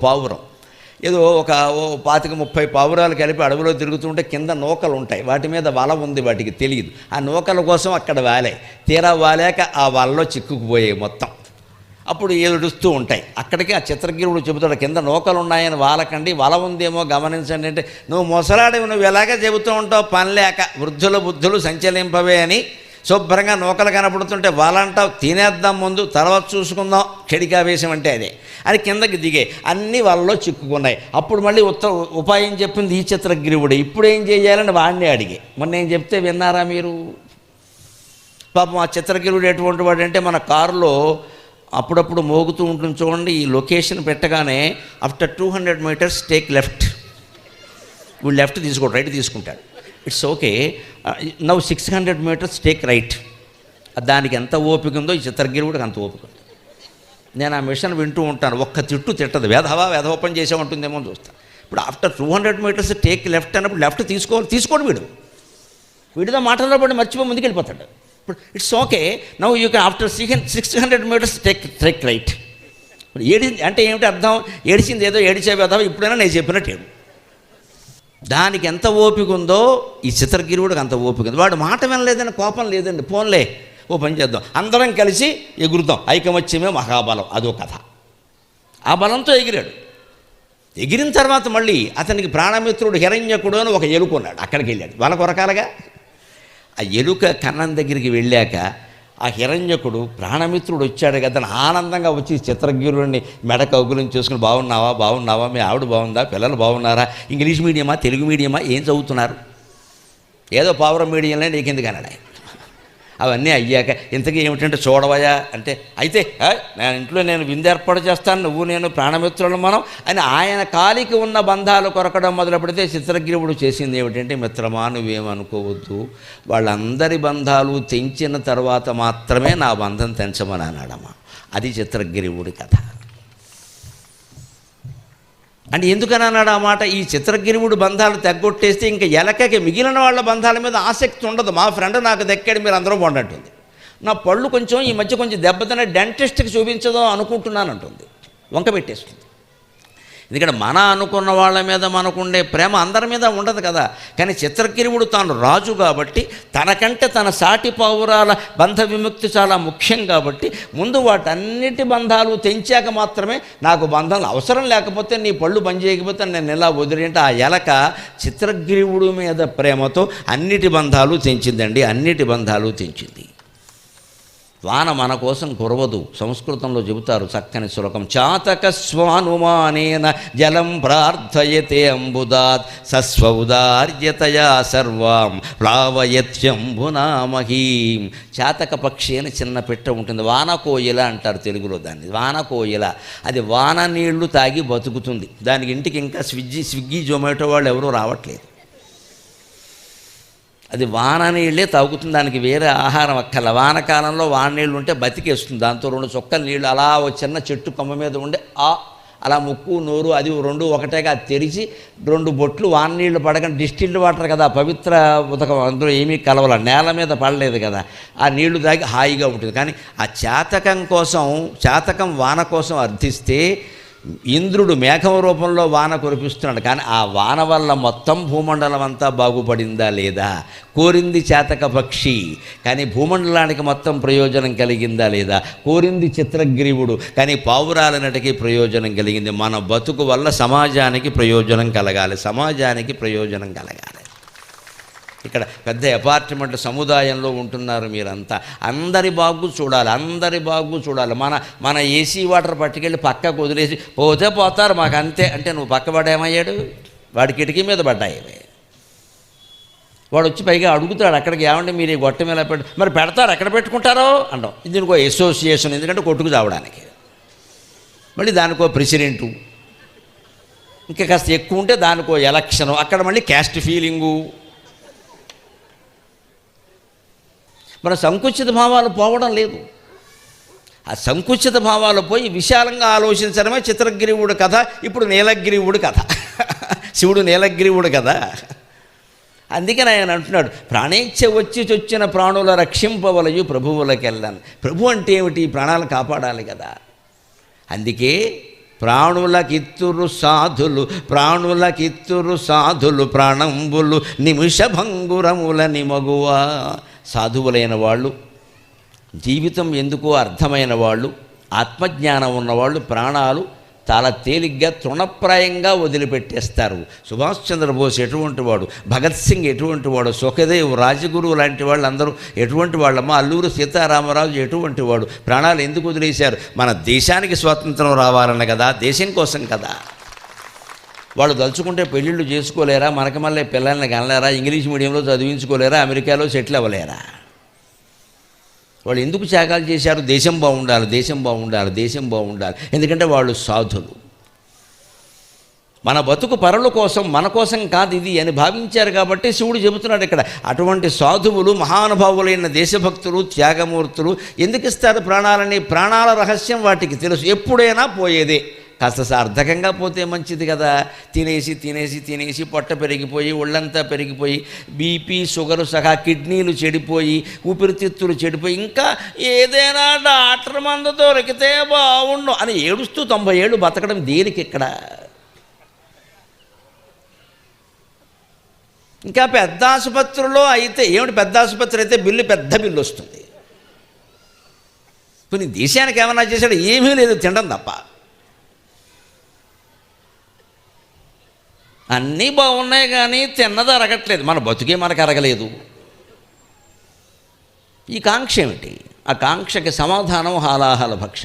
పావురం ఏదో ఒక 25-30 పావురాలు కలిపి అడవిలో తిరుగుతుంటే కింద నూకలు ఉంటాయి, వాటి మీద వల ఉంది, వాటికి తెలియదు. ఆ నూకల కోసం అక్కడ వాలాయి, తీరా వాలాక ఆ వలలో చిక్కుకుపోయాయి మొత్తం. అప్పుడు ఏడుస్తూ ఉంటాయి. అక్కడికి ఆ చిత్రగిరుడు చెబుతాడు, కింద నూకలు ఉన్నాయని వాలకండి, వల ఉందేమో గమనించండి అంటే, నువ్వు ముసలాడివి, నువ్వు ఎలాగ చెబుతూ ఉంటావు, పని లేక వృద్ధుల బుద్ధులు సంచలింపవే అని. శుభ్రంగా నూకలు కనపడుతుంటే వాళ్ళంటావు తినేద్దాం ముందు, తర్వాత చూసుకుందాం, చెడికావేశం అంటే అదే అని కిందకి దిగే అన్నీ వాళ్ళలో చిక్కుకున్నాయి. అప్పుడు మళ్ళీ ఉపాయం చెప్పింది ఈ చిత్రగిరివుడు. ఇప్పుడు ఏం చేయాలని వాడిని అడిగి, మొన్న నేను చెప్తే విన్నారా మీరు? పాపం ఆ చిత్రగిరివుడు ఎటువంటి వాడు అంటే, మన కారులో అప్పుడప్పుడు మోగుతూ ఉంటుంది చూడండి, ఈ లొకేషన్ పెట్టగానే ఆఫ్టర్ 200 meters టేక్ లెఫ్ట్, వీడు లెఫ్ట్ తీసుకోడు, రైట్ తీసుకుంటాడు. It's okay, now 600 meters take right. దానికి ఎంత ఓపిక ఉందో ఈ చిత్రగిరివుడికి అంత ఓపిక ఉంది. నేను ఆ మిషన్ వింటూ ఉంటాను, ఒక్క తిట్టు తిట్టదు, వేధవోపం చేసే ఉంటుందేమో అని చూస్తాను. ఇప్పుడు ఆఫ్టర్ 200 meters టేక్ లెఫ్ట్ అన్నప్పుడు లెఫ్ట్ తీసుకోడు వీడితో మాటల్లో పడి మర్చిపోయి ముందుకు వెళ్ళిపోతాడు. ఇప్పుడు it's okay, now you can after 600 meters take right. ఇప్పుడు అంటే ఏమిటి అర్థం? ఏడిచింది ఏదో ఏడిచే వేధవ, ఇప్పుడైనా నేను చెప్పినట్టు ఏడు. దానికి ఎంత ఓపిక ఉందో ఈ చిత్రగిరివుడికి అంత ఓపిక ఉంది. వాడు మాట వినలేదని కోపం లేదండి, పోన్లే ఓ పని చేద్దాం, అందరం కలిసి ఎగురుదాం, ఐకమత్యమే మహాబలం, అదో కథ. ఆ బలంతో ఎగిరాడు. ఎగిరిన తర్వాత మళ్ళీ అతనికి ప్రాణమిత్రుడు హిరణ్యకుడు అని ఒక ఎలుకున్నాడు, అక్కడికి వెళ్ళాడు. వాళ్ళ కొరకాలగా ఆ ఎలుక కన్నం దగ్గరికి వెళ్ళాక ఆ హిరణ్యకుడు ప్రాణమిత్రుడు వచ్చాడు కదా, ఆనందంగా వచ్చి చిత్రగిరుడిని మెడ కౌగులించి చూసుకుని, బాగున్నావా, మీ ఆవిడ బాగుందా, పిల్లలు బాగున్నారా, ఇంగ్లీష్ మీడియమా తెలుగు మీడియమా, ఏం చదువుతున్నారు, ఏదో పావురం మీడియంలో నీకెందుకు అన్నాడు ఆయన. అవన్నీ అయ్యాక ఇంతకీ ఏమిటంటే చూడవయా అంటే, అయితే నేను విందు ఏర్పాటు చేస్తాను, నువ్వు నేను ప్రాణమిత్రులు మనం అని ఆయన కాలికి ఉన్న బంధాలు కొరకడం మొదలు పెడితే చిత్రగిరివుడు చేసింది ఏమిటంటే, మిత్రమా నువ్వేమనుకోవద్దు, వాళ్ళందరి బంధాలు తెంచిన తర్వాత మాత్రమే నా బంధం తెంచమని అన్నాడమ్మా. అది చిత్రగిరివుడి కథ. అంటే ఎందుకని అన్నాడు ఆ మాట? ఈ చిత్రగిరివుడు బంధాలు తగ్గొట్టేస్తే ఇంకా ఎలకకి మిగిలిన వాళ్ళ బంధాల మీద ఆసక్తి ఉండదు. మా ఫ్రెండ్ నాకు దక్కాడు, మీరు అందరూ బాగుంటుంది. నా పళ్ళు కొంచెం ఈ మధ్య కొంచెం దెబ్బతిన్న డెంటిస్ట్కి చూపించదో అనుకుంటున్నాను అంటుంది, వంక పెట్టేస్తుంది. ఎందుకంటే మన అనుకున్న వాళ్ళ మీద మనకుండే ప్రేమ అందరి మీద ఉండదు కదా. కానీ చిత్రగిరివుడు తాను రాజు కాబట్టి, తనకంటే తన సాటి పౌరాల బంధ విముక్తి చాలా ముఖ్యం కాబట్టి, ముందు వాటన్నిటి బంధాలు తెంచాక మాత్రమే నాకు బంధాలు అవసరం, లేకపోతే నీ పళ్ళు పనిచేయకపోతే నేను ఎలా వదిలి అంటే, ఆ ఎలక చిత్రగిరివుడు మీద ప్రేమతో అన్నిటి బంధాలు తెంచిందండి, అన్నిటి బంధాలు తెంచింది. వాన మన కోసం కురవదు. సంస్కృతంలో చెబుతారు చక్కని శ్లోకం, చాతక స్వానుమానేన జలం ప్రార్థయతే అంబుదాత్ సస్వౌదార్యతయా సర్వాం ప్లావయత్యంబునామహీం. చాతక పక్షి అని చిన్న పెట్ట ఉంటుంది, వానకోయిల అంటారు తెలుగులో దాన్ని, వానకోయిల. అది వాన నీళ్లు తాగి బతుకుతుంది. దానికి ఇంటికి ఇంకా స్విగ్గీ జొమాటో వాళ్ళు ఎవరూ రావట్లేదు. అది వాన నీళ్ళే తాగుతుంది, దానికి వేరే ఆహారం అక్కల. వానకాలంలో వాన నీళ్ళు ఉంటే బతికేస్తుంది. దాంతో 2 చుక్కల నీళ్ళు అలా ఒక చిన్న చెట్టు కొమ్మ మీద ఉండే అలా ముక్కు నోరు అది 2 ఒకటేగా తెరిచి 2 బొట్లు వాన నీళ్ళు పడకుండా, డిస్టిల్డ్ వాటర్ కదా పవిత్ర ఉదకం, అందులో ఏమీ కలవల, నేల మీద పడలేదు కదా, ఆ నీళ్లు తాగి హాయిగా ఉంటుంది. కానీ ఆ చాతకం వాన కోసం అర్థిస్తే ఇంద్రుడు మేఘం రూపంలో వాన కురిపిస్తున్నాడు. కానీ ఆ వాన వల్ల మొత్తం భూమండలం అంతా బాగుపడిందా లేదా? కోరింది చాతక పక్షి, కానీ భూమండలానికి మొత్తం ప్రయోజనం కలిగిందా లేదా? కోరింది చిత్రగ్రీవుడు, కానీ పావురాలన్నిటికీ ప్రయోజనం కలిగింది. మన బతుకు వల్ల సమాజానికి ప్రయోజనం కలగాలి, సమాజానికి ప్రయోజనం కలగాలి. ఇక్కడ పెద్ద అపార్ట్మెంట్ సముదాయంలో ఉంటున్నారు మీరంతా, అందరి బాగు చూడాలి, అందరి బాగు చూడాలి. మన ఏసీ వాటర్ పట్టుకెళ్ళి పక్కకు వదిలేసి పోతే పోతారు మాకు అంతే అంటే, నువ్వు పక్కబడేమయ్యాడు, వాడి కిటికీ మీద పడ్డాయి. వాడు వచ్చి పైగా అడుగుతాడు, అక్కడికి ఏమంటే మీరు ఈ గొట్టం ఎలా మరి పెడతారు, ఎక్కడ పెట్టుకుంటారో అంటాం. దీనికో అసోసియేషన్, ఎందుకంటే కొట్టుకు చావడానికి, మళ్ళీ దానికో ప్రెసిడెంటు, ఇంకా కాస్త ఎక్కువ ఉంటే దానికో ఎలక్షను, అక్కడ మళ్ళీ క్యాస్ట్ ఫీలింగు. మన సంకుచిత భావాలు పోవడం లేదు. ఆ సంకుచిత భావాలు పోయి విశాలంగా ఆలోచించడమే చిత్రగ్రీవుడు కథ. ఇప్పుడు నీలగ్రీవుడు కథ, శివుడు నీలగ్రీవుడు కదా. అందుకని ఆయన అంటున్నాడు, ప్రాణేచ్ఛ వచ్చి చొచ్చిన ప్రాణుల రక్షింపవలయు ప్రభువులకెళ్ళాను. ప్రభు అంటే ఏమిటి? ప్రాణాలు కాపాడాలి కదా. అందుకే ప్రాణులకిత్తురు సాధులు ప్రాణులకిత్తురు సాధులు ప్రాణంబులు నిమిషభంగురములని మగువా. సాధువులైన వాళ్ళు, జీవితం ఎందుకో అర్థమైన వాళ్ళు, ఆత్మజ్ఞానం ఉన్నవాళ్ళు ప్రాణాలు చాలా తేలిగ్గా తృణప్రాయంగా వదిలిపెట్టేస్తారు. సుభాష్ చంద్రబోస్ ఎటువంటి వాడు, భగత్ సింగ్ ఎటువంటి వాడు, సుఖదేవ్, రాజగురువు లాంటి వాళ్ళు అందరూ ఎటువంటి వాళ్ళమ్మ, అల్లూరు సీతారామరాజు ఎటువంటి వాడు. ప్రాణాలు ఎందుకు వదిలేశారు? మన దేశానికి స్వాతంత్రం రావాలన్న కదా, దేశం కోసం కదా. వాళ్ళు దలుచుకుంటే పెళ్ళిళ్ళు చేసుకోలేరా, మనకి మళ్ళీ పిల్లల్ని కనలేరా, ఇంగ్లీష్ మీడియంలో చదివించుకోలేరా, అమెరికాలో సెటిల్ అవ్వలేరా? వాళ్ళు ఎందుకు త్యాగాలు చేశారు? దేశం బాగుండాలి, దేశం బాగుండాలి, దేశం బాగుండాలి. ఎందుకంటే వాళ్ళు సాధులు. మన బతుకు పరుల కోసం, మన కోసం కాదు ఇది అని భావించారు కాబట్టి శివుడు చెబుతున్నాడు ఇక్కడ. అటువంటి సాధువులు, మహానుభావులైన దేశభక్తులు, త్యాగమూర్తులు ఎందుకు ఇస్తారు ప్రాణాలని? ప్రాణాల రహస్యం వాటికి తెలుసు. ఎప్పుడైనా పోయేదే. కాస్త సార్థకంగా పోతే మంచిది కదా. తినేసి తినేసి తినేసి పొట్ట పెరిగిపోయి, ఒళ్ళంతా పెరిగిపోయి, బీపీ, షుగరు సహా కిడ్నీలు చెడిపోయి, ఊపిరితిత్తులు చెడిపోయి, ఇంకా ఏదైనా డాక్టర్ మందు దొరికితే బాగుండు అని ఏడుస్తూ 90 ఏళ్ళు బతకడం దేనికి ఇక్కడ? ఇంకా పెద్ద ఆసుపత్రిలో అయితే ఏమిటి, పెద్ద ఆసుపత్రి అయితే పెద్ద బిల్లు వస్తుంది. కొన్ని దేశానికి ఏమన్నా చేశాడు? ఏమీ లేదు, తినడం తప్ప. అన్నీ బాగున్నాయి కానీ తిన్నది అరగట్లేదు. మన బతుకే మనకు అరగలేదు. ఈ కాంక్ష ఏమిటి? ఆ కాంక్షకి సమాధానం హాలాహల భక్ష.